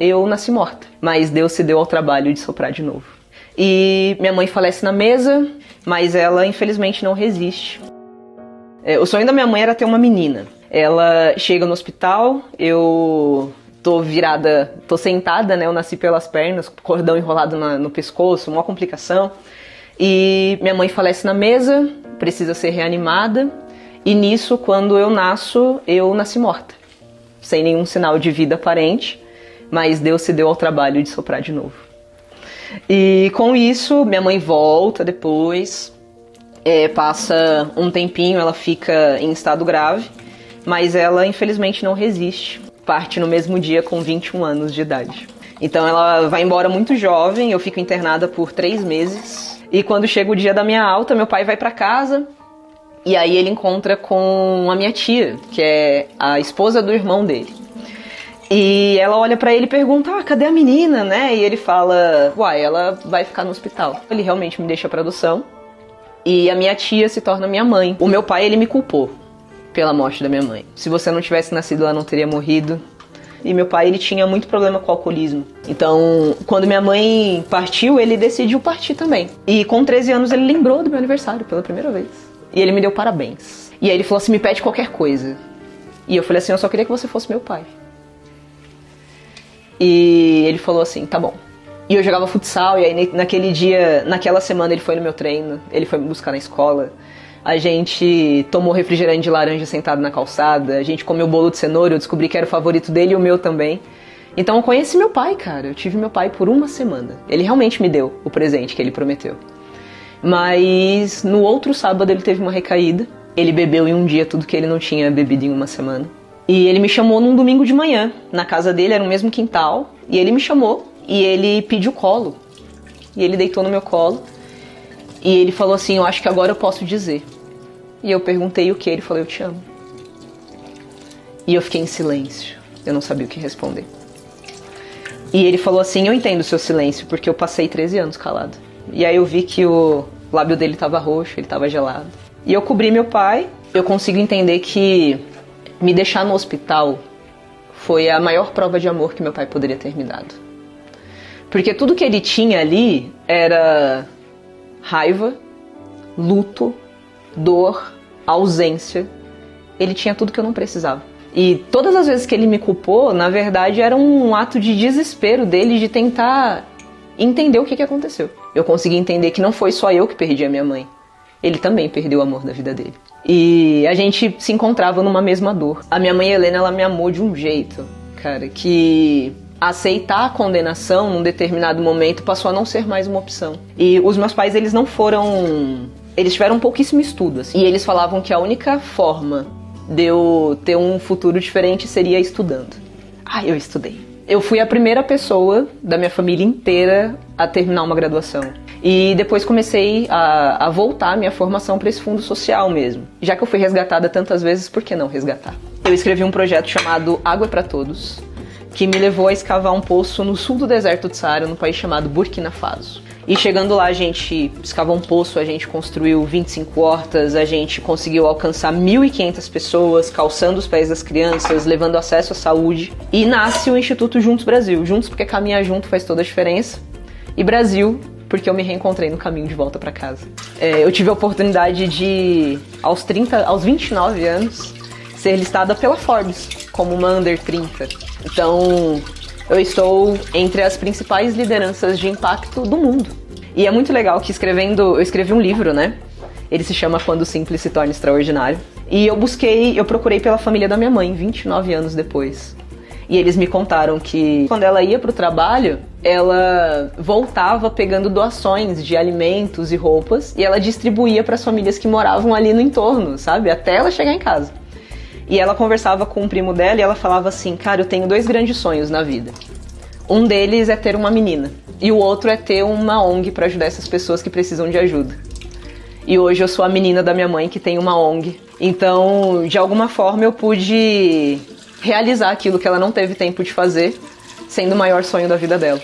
eu nasci morta, mas Deus se deu ao trabalho de soprar de novo. E minha mãe falece na mesa, mas ela infelizmente não resiste. O sonho da minha mãe era ter uma menina. Ela chega no hospital, eu tô sentada, né? Eu nasci pelas pernas, cordão enrolado no pescoço, uma complicação. E minha mãe falece na mesa, precisa ser reanimada. E nisso, quando eu nasci morta, sem nenhum sinal de vida aparente, mas Deus se deu ao trabalho de soprar de novo. E com isso, minha mãe volta depois, passa um tempinho, ela fica em estado grave, mas ela infelizmente não resiste, parte no mesmo dia com 21 anos de idade. Então ela vai embora muito jovem, eu fico internada por 3 meses, e quando chega o dia da minha alta, meu pai vai pra casa, e aí ele encontra com a minha tia, que é a esposa do irmão dele. E ela olha pra ele e pergunta, cadê a menina, né? E ele fala, ela vai ficar no hospital. Ele realmente me deixa pra adoção. E a minha tia se torna minha mãe. O meu pai, ele me culpou pela morte da minha mãe. Se você não tivesse nascido, ela não teria morrido. E meu pai, ele tinha muito problema com o alcoolismo. Então, quando minha mãe partiu, ele decidiu partir também. E com 13 anos, ele lembrou do meu aniversário pela primeira vez. E ele me deu parabéns. E aí ele falou assim, me pede qualquer coisa. E eu falei assim, eu só queria que você fosse meu pai. E ele falou assim, tá bom. E eu jogava futsal, e aí naquele dia, naquela semana ele foi no meu treino, ele foi me buscar na escola. A gente tomou refrigerante de laranja sentado na calçada, a gente comeu bolo de cenoura, eu descobri que era o favorito dele e o meu também. Então eu conheci meu pai, cara, eu tive meu pai por uma semana. Ele realmente me deu o presente que ele prometeu. Mas no outro sábado ele teve uma recaída, ele bebeu em um dia tudo que ele não tinha bebido em uma semana. E ele me chamou num domingo de manhã, na casa dele, era o mesmo quintal, e ele me chamou e ele pediu colo. E ele deitou no meu colo e ele falou assim, eu acho que agora eu posso dizer. E eu perguntei o que, ele falou, eu te amo. E eu fiquei em silêncio, eu não sabia o que responder. E ele falou assim, eu entendo o seu silêncio, porque eu passei 13 anos calado. E aí eu vi que o lábio dele estava roxo, ele estava gelado. E eu cobri meu pai, eu consigo entender que me deixar no hospital foi a maior prova de amor que meu pai poderia ter me dado. Porque tudo que ele tinha ali era raiva, luto, dor, ausência. Ele tinha tudo que eu não precisava. E todas as vezes que ele me culpou, na verdade, era um ato de desespero dele de tentar entender o que aconteceu. Eu consegui entender que não foi só eu que perdi a minha mãe. Ele também perdeu o amor da vida dele. E a gente se encontrava numa mesma dor. A minha mãe Helena, ela me amou de um jeito, cara, que aceitar a condenação num determinado momento passou a não ser mais uma opção. E os meus pais, eles não foram... Eles tiveram pouquíssimo estudo, assim. E eles falavam que a única forma de eu ter um futuro diferente seria estudando. Eu estudei. Eu fui a primeira pessoa da minha família inteira a terminar uma graduação. E depois comecei a voltar a minha formação para esse fundo social mesmo. Já que eu fui resgatada tantas vezes, por que não resgatar? Eu escrevi um projeto chamado Água é pra Todos, que me levou a escavar um poço no sul do deserto do Saara, num país chamado Burkina Faso. E chegando lá, a gente escavou um poço, a gente construiu 25 hortas, a gente conseguiu alcançar 1.500 pessoas, calçando os pés das crianças, levando acesso à saúde. E nasce o Instituto Juntos Brasil. Juntos porque caminhar junto faz toda a diferença. E Brasil porque eu me reencontrei no caminho de volta para casa. Eu tive a oportunidade de, aos 29 anos, ser listada pela Forbes como uma Under 30. Então, eu estou entre as principais lideranças de impacto do mundo. E é muito legal que eu escrevi um livro, né? Ele se chama Quando o Simples se Torna Extraordinário. E eu procurei pela família da minha mãe, 29 anos depois. E eles me contaram que quando ela ia pro trabalho, ela voltava pegando doações de alimentos e roupas e ela distribuía para as famílias que moravam ali no entorno, sabe? Até ela chegar em casa. E ela conversava com um primo dela e ela falava assim, cara, eu tenho 2 grandes sonhos na vida. Um deles é ter uma menina e o outro é ter uma ONG para ajudar essas pessoas que precisam de ajuda. E hoje eu sou a menina da minha mãe que tem uma ONG. Então, de alguma forma eu pude realizar aquilo que ela não teve tempo de fazer, sendo o maior sonho da vida dela.